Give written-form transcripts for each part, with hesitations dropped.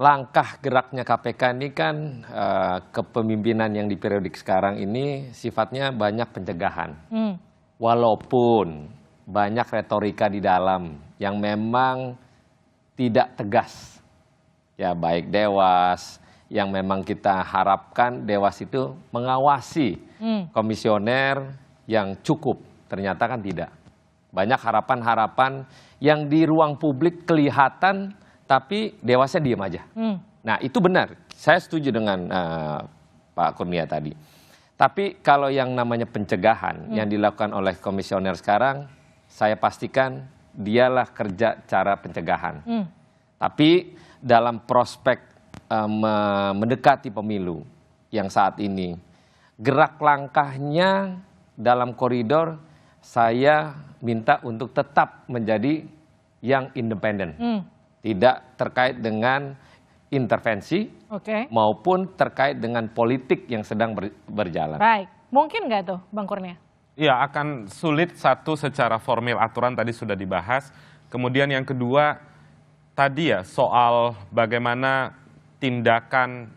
langkah geraknya KPK ini kan kepemimpinan yang di periodik sekarang ini sifatnya banyak pencegahan. Walaupun banyak retorika di dalam yang memang tidak tegas. Ya baik Dewas, yang memang kita harapkan Dewas itu mengawasi komisioner yang cukup. Ternyata kan tidak. Banyak harapan-harapan yang di ruang publik kelihatan tapi Dewasnya diam aja. Nah itu benar, saya setuju dengan Pak Kurnia tadi. Tapi kalau yang namanya pencegahan yang dilakukan oleh komisioner sekarang, saya pastikan dialah kerja cara pencegahan. Tapi dalam prospek mendekati pemilu yang saat ini, gerak langkahnya dalam koridor saya minta untuk tetap menjadi yang independen. Tidak terkait dengan intervensi maupun terkait dengan politik yang sedang berjalan. Baik, mungkin nggak tuh Bang Kurnia? Ya akan sulit satu secara formil aturan tadi sudah dibahas. Kemudian yang kedua tadi ya soal bagaimana tindakan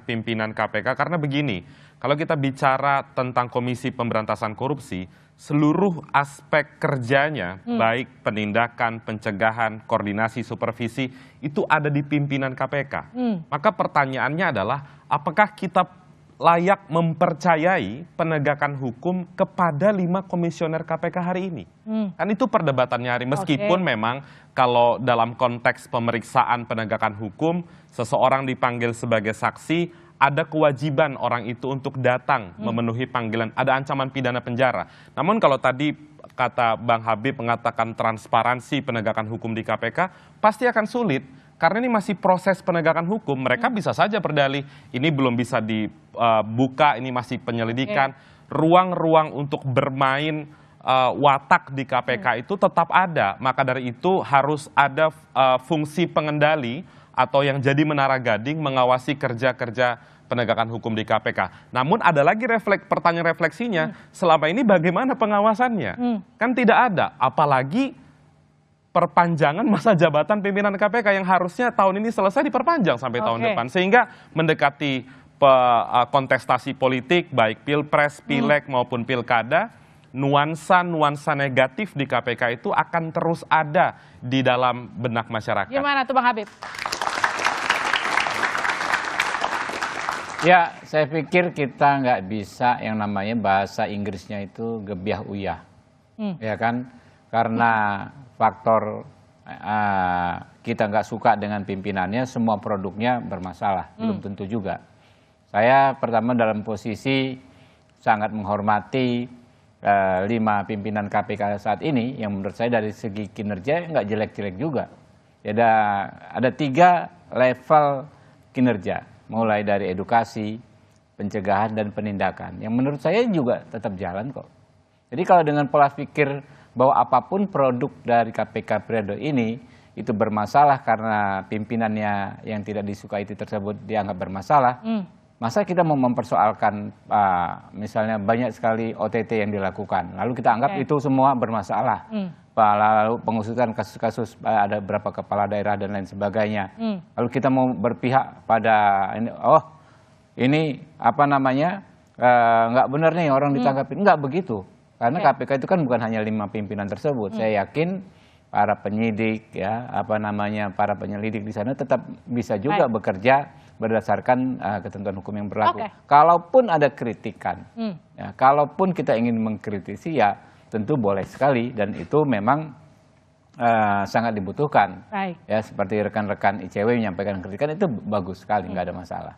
pimpinan KPK. Karena begini, kalau kita bicara tentang Komisi Pemberantasan Korupsi, seluruh aspek kerjanya, baik penindakan, pencegahan, koordinasi, supervisi, itu ada di pimpinan KPK. Maka pertanyaannya adalah, apakah kita layak mempercayai penegakan hukum kepada 5 komisioner KPK hari ini? Kan itu perdebatannya hari, meskipun memang kalau dalam konteks pemeriksaan penegakan hukum, seseorang dipanggil sebagai saksi, ada kewajiban orang itu untuk datang memenuhi panggilan, ada ancaman pidana penjara. Namun kalau tadi kata Bang Habib mengatakan transparansi penegakan hukum di KPK, pasti akan sulit. Karena ini masih proses penegakan hukum, mereka bisa saja berdalih, ini belum bisa dibuka, ini masih penyelidikan. Ruang-ruang untuk bermain watak di KPK itu tetap ada. Maka dari itu harus ada fungsi pengendali atau yang jadi menara gading mengawasi kerja-kerja penegakan hukum di KPK. Namun ada lagi pertanyaan refleksinya, selama ini bagaimana pengawasannya? Kan tidak ada, apalagi perpanjangan masa jabatan pimpinan KPK yang harusnya tahun ini selesai diperpanjang sampai tahun depan. Sehingga mendekati kontestasi politik, baik pilpres, pileg maupun pilkada, nuansa-nuansa negatif di KPK itu akan terus ada di dalam benak masyarakat. Gimana tuh Bang Habib? Ya, saya pikir kita nggak bisa yang namanya bahasa Inggrisnya itu gebiah uyah, ya kan? Karena faktor kita nggak suka dengan pimpinannya, semua produknya bermasalah, belum tentu juga. Saya pertama dalam posisi sangat menghormati 5 pimpinan KPK saat ini, yang menurut saya dari segi kinerja nggak jelek-jelek juga. Ya, ada 3 level kinerja, mulai dari edukasi, pencegahan, dan penindakan. Yang menurut saya juga tetap jalan kok. Jadi kalau dengan pola pikir bahwa apapun produk dari KPK periode ini itu bermasalah karena pimpinannya yang tidak disukai itu tersebut dianggap bermasalah, masa kita mau mempersoalkan misalnya banyak sekali OTT yang dilakukan, lalu kita anggap itu semua bermasalah. Lalu pengusutan kasus-kasus ada berapa kepala daerah dan lain sebagainya. Lalu kita mau berpihak pada ini apa namanya nggak benar nih orang ditangkap, nggak begitu. Karena KPK itu kan bukan hanya 5 pimpinan tersebut. Saya yakin para penyidik ya para penyelidik di sana tetap bisa juga bekerja berdasarkan ketentuan hukum yang berlaku. Kalaupun ada kritikan, ya, kalaupun kita ingin mengkritisi ya tentu boleh sekali, dan itu memang sangat dibutuhkan. Ya, seperti rekan-rekan ICW menyampaikan kritikan itu bagus sekali, nggak ada masalah.